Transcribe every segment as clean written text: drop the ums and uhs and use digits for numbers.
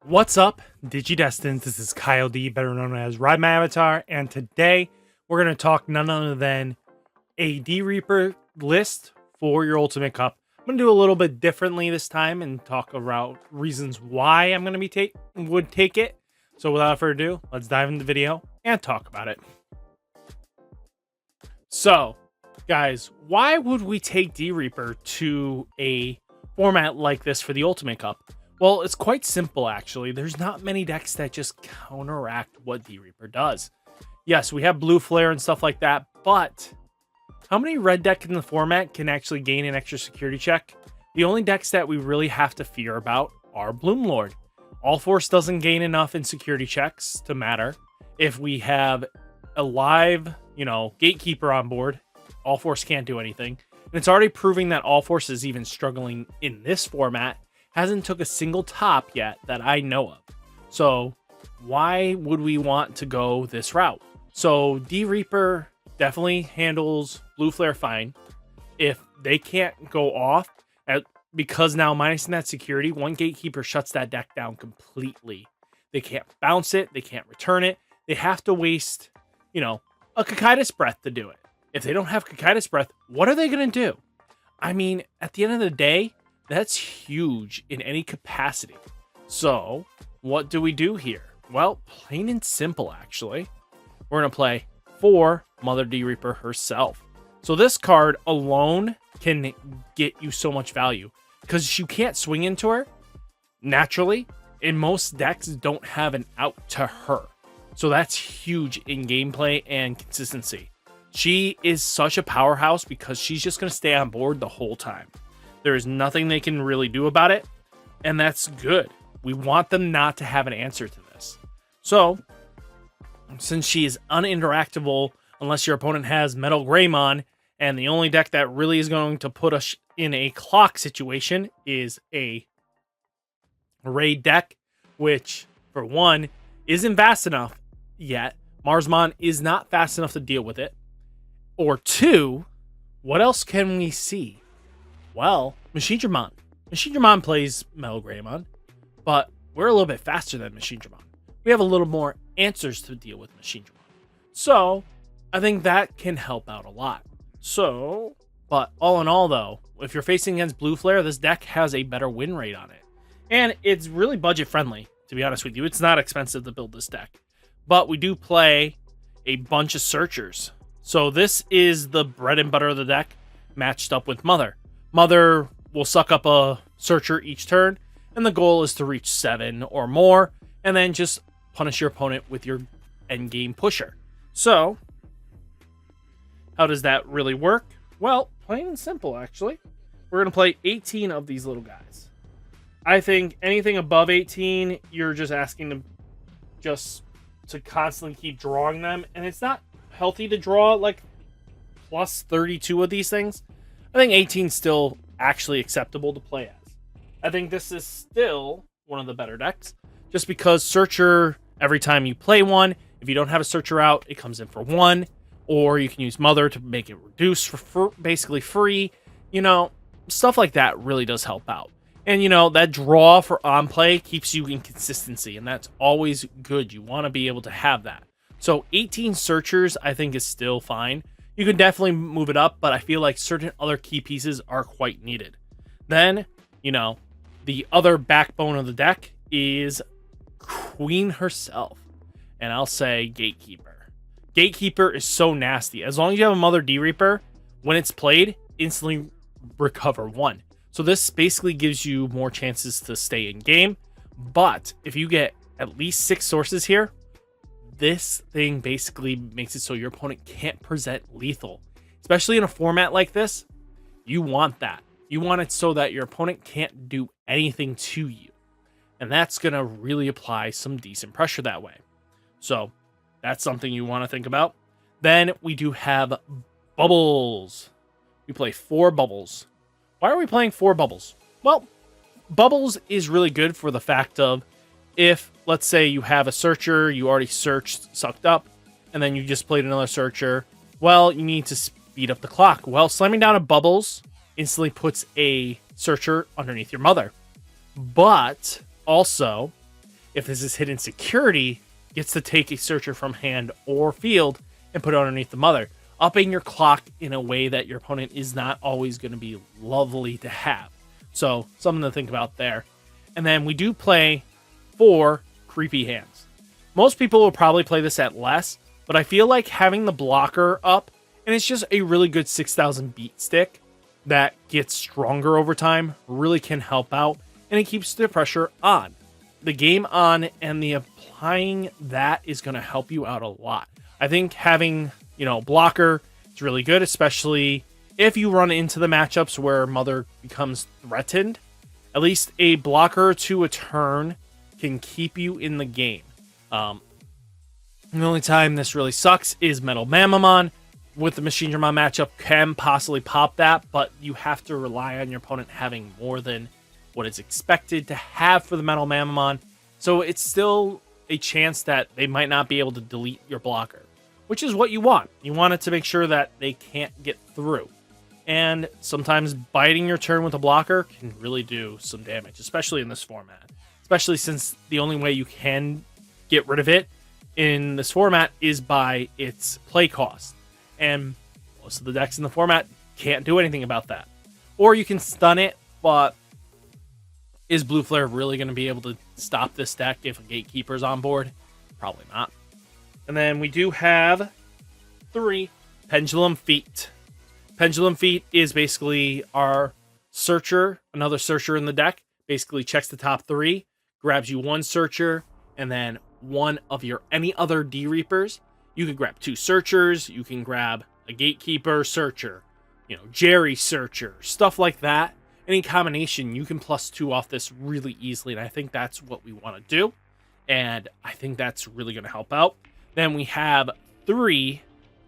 What's up, Digidestins? This is Kyle D, better known as RideMyAvatar, and today we're going to talk none other than a D-Reaper list for your Ultimate Cup. I'm going to do a little bit differently this time and talk about reasons why I'm going to would take it. So without further ado, let's dive into the video and talk about it. So, guys, why would we take D-Reaper to a format like this for the Ultimate Cup? Well, it's quite simple, actually. There's not many decks that just counteract what D-Reaper does. Yes, we have Blue Flare and stuff like that, but how many red decks in the format can actually gain an extra security check? The only decks that we really have to fear about are Bloom Lord. All Force doesn't gain enough in security checks to matter. If we have a live, Gatekeeper on board, All Force can't do anything. And it's already proving that All Force is even struggling in this format. Hasn't took a single top yet that I know of. So why would we want to go this route? So D-Reaper definitely handles Blue Flare fine. If they can't go off, because now minusing that security, one Gatekeeper shuts that deck down completely. They can't bounce it. They can't return it. They have to waste, a Cocytus Breath to do it. If they don't have Cocytus Breath, what are they going to do? I mean, at the end of the day, that's huge in any capacity. So, what do we do here? Well, plain and simple, actually. We're going to play for Mother D-Reaper herself. So this card alone can get you so much value because you can't swing into her naturally, and most decks don't have an out to her. So that's huge in gameplay and consistency. She is such a powerhouse because she's just going to stay on board the whole time. There is nothing they can really do about it, and that's good. We want them not to have an answer to this. So, since she is uninteractable unless your opponent has Metal Greymon, and the only deck that really is going to put us in a clock situation is a raid deck, which, for one, isn't fast enough yet. Marsmon is not fast enough to deal with it. Or two, what else can we see? Well, Machinedramon. Machinedramon plays Metal Greymon, but we're a little bit faster than Machinedramon. We have a little more answers to deal with Machinedramon. So, I think that can help out a lot. So, but all in all though, if you're facing against Blue Flare, this deck has a better win rate on it. And it's really budget friendly, to be honest with you. It's not expensive to build this deck. But we do play a bunch of Searchers. So this is the bread and butter of the deck matched up with Mother. Mother will suck up a Searcher each turn, and the goal is to reach 7 or more, and then just punish your opponent with your endgame pusher. So, how does that really work? Well, plain and simple, actually. We're going to play 18 of these little guys. I think anything above 18, you're just asking to constantly keep drawing them, and it's not healthy to draw like plus 32 of these things. I think 18 is still actually acceptable to play as. I think this is still one of the better decks, just because Searcher, every time you play one, if you don't have a Searcher out, it comes in for 1, or you can use Mother to make it reduce for basically free. Stuff like that really does help out. And, that draw for on play keeps you in consistency, and that's always good. You want to be able to have that. So 18 Searchers, I think, is still fine. You can definitely move it up, but I feel like certain other key pieces are quite needed. Then, the other backbone of the deck is Queen herself. And I'll say Gatekeeper. Gatekeeper is so nasty. As long as you have a Mother D-Reaper, when it's played, instantly recover 1. So this basically gives you more chances to stay in game. But if you get at least 6 sources here, this thing basically makes it so your opponent can't present lethal. Especially in a format like this, you want that. You want it so that your opponent can't do anything to you. And that's going to really apply some decent pressure that way. So that's something you want to think about. Then we do have Bubbles. We play 4 Bubbles. Why are we playing 4 Bubbles? Well, Bubbles is really good for the fact of if, let's say, you have a Searcher, you already searched, sucked up, and then you just played another Searcher, well, you need to speed up the clock. Well, slamming down a Bubbles instantly puts a Searcher underneath your Mother. But also, if this is hidden security, gets to take a searcher from hand or field and put it underneath the mother, upping your clock in a way that your opponent is not always going to be lovely to have. So something to think about there. And then we do play 4 creepy hands. Most people will probably play this at less, but I feel like having the blocker up, and it's just a really good 6,000 beat stick that gets stronger over time, really can help out, and it keeps the pressure on. The game on and the applying that is going to help you out a lot. I think having, blocker is really good, especially if you run into the matchups where mother becomes threatened. At least a blocker to a turn can keep you in the game. The only time this really sucks is Metal Mamamon. With the Machine Dramon matchup, can possibly pop that, but you have to rely on your opponent having more than what is expected to have for the Metal Mamamon. So it's still a chance that they might not be able to delete your blocker, which is what you want. You want it to make sure that they can't get through. And sometimes biting your turn with a blocker can really do some damage, especially in this format. Especially since the only way you can get rid of it in this format is by its play cost. And most of the decks in the format can't do anything about that. Or you can stun it, but is Blue Flare really going to be able to stop this deck if a Gatekeeper's on board? Probably not. And then we do have 3 Pendulum Feet. Pendulum Feet is basically our searcher, another searcher in the deck. Basically checks the top 3, grabs you 1 searcher, and then 1 of your any other D-Reapers. You can grab 2 searchers, you can grab a Gatekeeper searcher, Jerry searcher, stuff like that. Any combination, you can +2 off this really easily, and I think that's what we want to do. And I think that's really going to help out. Then we have 3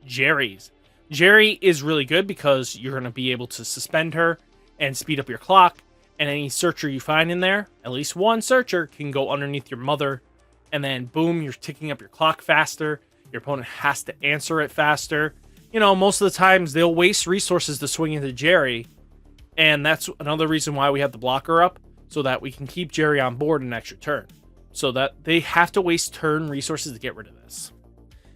Jerrys. Jerry is really good because you're going to be able to suspend her and speed up your clock. And any searcher you find in there, at least 1 searcher, can go underneath your mother. And then, boom, you're ticking up your clock faster. Your opponent has to answer it faster. Most of the times they'll waste resources to swing into Jerry. And that's another reason why we have the blocker up, so that we can keep Jerry on board an extra turn. So that they have to waste turn resources to get rid of this.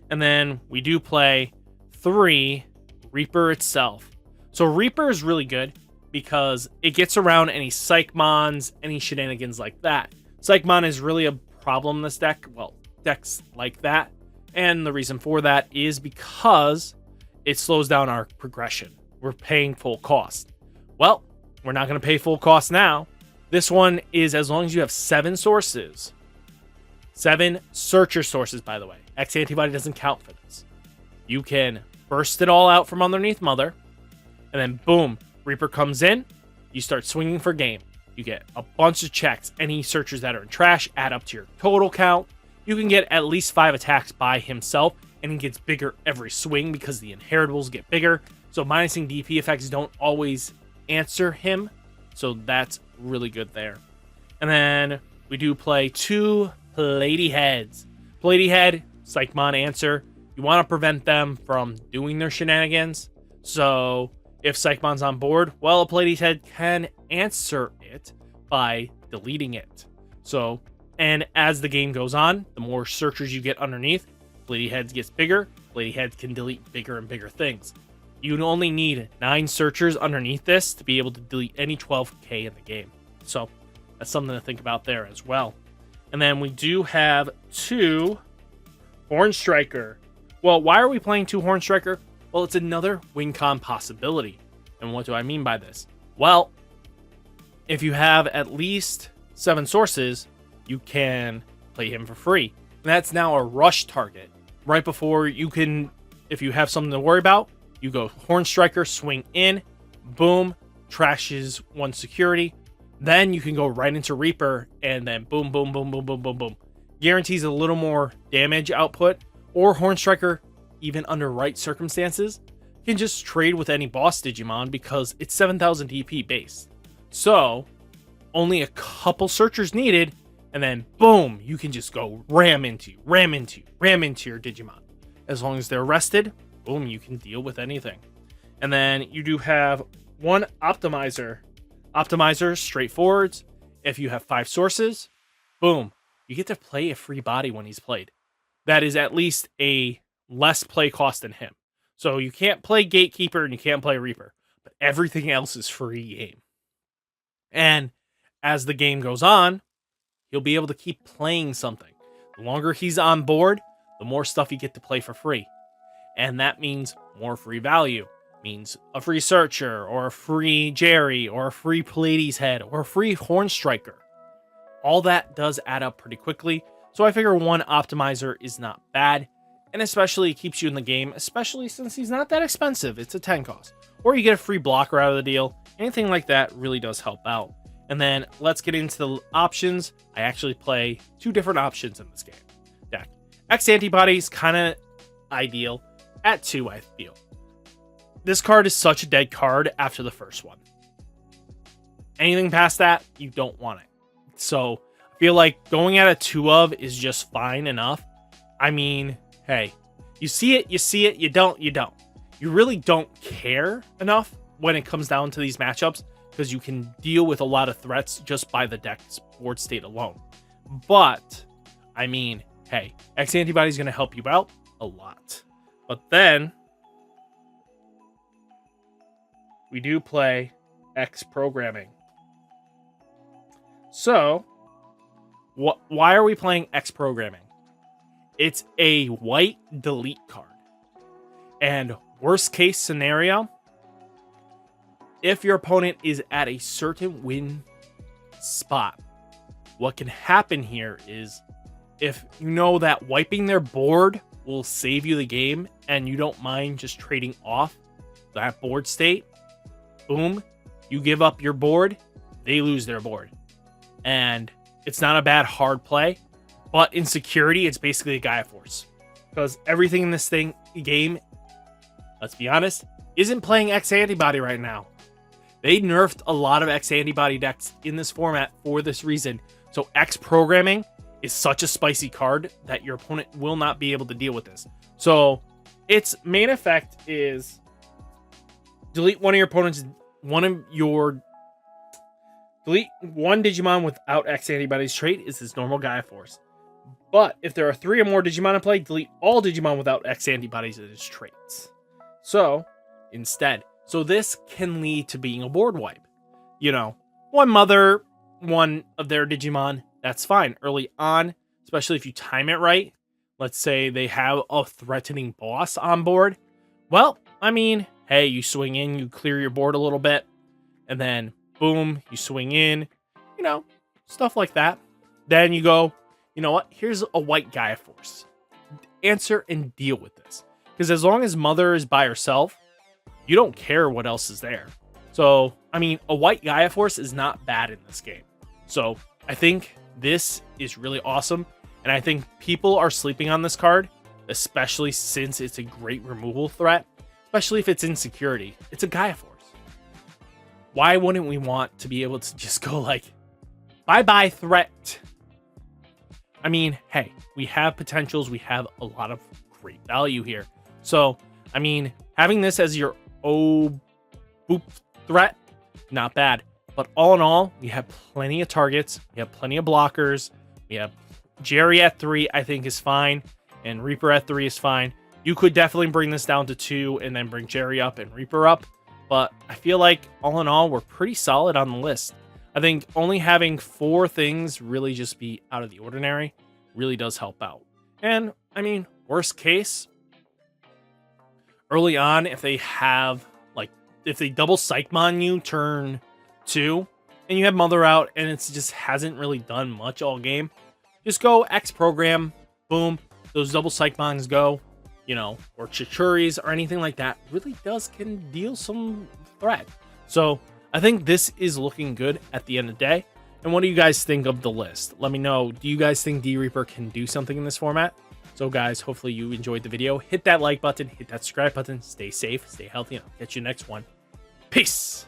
And then we do play 3 Reaper itself. So Reaper is really good because it gets around any Psychmons, any shenanigans like that. Psychmon is really a problem in this deck. Well, decks like that. And the reason for that is because it slows down our progression. We're paying full cost. Well, we're not going to pay full cost now. This one is as long as you have 7 sources. 7 searcher sources, by the way. X Antibody doesn't count for this. You can burst it all out from underneath Mother. And then, boom, Reaper comes in. You start swinging for game. You get a bunch of checks. Any searchers that are in trash add up to your total count. You can get at least 5 attacks by himself. And he gets bigger every swing because the inheritables get bigger. So minusing DP effects don't always answer him. So that's really good there. And then we do play 2 Lady Heads. Lady Head, Psychmon answer. You want to prevent them from doing their shenanigans. So if Psychmon's on board, well, a Pleiades Head can answer it by deleting it. So, and as the game goes on, the more searchers you get underneath, Lady Heads gets bigger. Lady Heads can delete bigger and bigger things. You only need 9 searchers underneath this to be able to delete any 12k in the game. So that's something to think about there as well. And then we do have 2 Horn Striker. Well, why are we playing 2 Horn Striker? Well, it's another win con possibility. And what do I mean by this? Well, if you have at least 7 sources, you can play him for free. And that's now a rush target. Right before you can, if you have something to worry about, you go Horn Striker, swing in, boom, trashes 1 security. Then you can go right into Reaper, and then boom, boom, boom, boom, boom, boom, boom. Guarantees a little more damage output, or Horn Striker, even under right circumstances, can just trade with any boss Digimon because it's 7,000 DP base. So, only a couple searchers needed, and then boom, you can just go ram into your Digimon. As long as they're rested, boom, you can deal with anything. And then you do have 1 Optimizer. Optimizer, straightforward. If you have 5 sources, boom, you get to play a free body when he's played. That is at least a less play cost than him. So you can't play Gatekeeper and you can't play Reaper, but everything else is free game. And as the game goes on, he'll be able to keep playing something. The longer he's on board, the more stuff you get to play for free. And that means more free value. Means a free Searcher, or a free Jerry, or a free Pleiades head, or a free Horn Striker. All that does add up pretty quickly. So I figure one optimizer is not bad. And especially it keeps you in the game, especially since he's not that expensive. It's a 10 cost. Or you get a free blocker out of the deal. Anything like that really does help out. And then let's get into the options. I actually play 2 different options in this game deck. X Antibodies, kind of ideal. At 2, I feel. This card is such a dead card after the first one. Anything past that, you don't want it. So I feel like going at a 2 of is just fine enough. I mean, hey, you see it, you don't, you don't. You really don't care enough when it comes down to these matchups because you can deal with a lot of threats just by the deck's board state alone. But, I mean, hey, X Antibody is going to help you out a lot. But then we do play X Programming. So, why are we playing X Programming? It's a white delete card. And worst case scenario, if your opponent is at a certain win spot, what can happen here is if you know that wiping their board will save you the game and you don't mind just trading off that board state, boom, you give up your board, they lose their board. And it's not a bad hard play, but in security, it's basically a Gaia Force. Because everything in this game, let's be honest, isn't playing X Antibody right now. They nerfed a lot of X Antibody decks in this format for this reason. So X Programming is such a spicy card that your opponent will not be able to deal with this. So its main effect is delete one Digimon without X Antibody's trait is his normal Gaia Force. But if there are 3 or more Digimon in play, delete all Digimon without X Antibodies as his traits. So instead, so this can lead to being a board wipe. You know, one mother, one of their Digimon, that's fine. Early on, especially if you time it right. Let's say they have a threatening boss on board. Well, I mean, hey, you swing in, you clear your board a little bit, and then boom, you swing in, you know, stuff like that. Then you go, you know what, here's a white Gaia Force. Answer and deal with this. Because as long as Mother is by herself, you don't care what else is there. So, I mean, a white Gaia Force is not bad in this game. So, I think this is really awesome. And I think people are sleeping on this card, especially since it's a great removal threat. Especially if it's in security. It's a Gaia Force. Why wouldn't we want to be able to just go like, bye-bye threat? I mean, hey, we have potentials. We have a lot of great value here. So, I mean, having this as your boop threat, not bad. But all in all, we have plenty of targets. We have plenty of blockers. We have Jerry at 3, I think is fine. And Reaper at 3 is fine. You could definitely bring this down to 2 and then bring Jerry up and Reaper up. But I feel like all in all, we're pretty solid on the list. I think only having 4 things really just be out of the ordinary really does help out. And I mean, worst case, early on, if they have like, if they double Psychmon you turn 2 and you have Mother out and it just hasn't really done much all game, just go X Program, boom, those double Psychmons go, you know, or Chichuris or anything like that really can deal some threat. So I think this is looking good at the end of the day. And what do you guys think of the list? Let me know. Do you guys think D-Reaper can do something in this format? So guys, hopefully you enjoyed the video. Hit that like button, hit that subscribe button. Stay safe, stay healthy, and I'll catch you next one. Peace!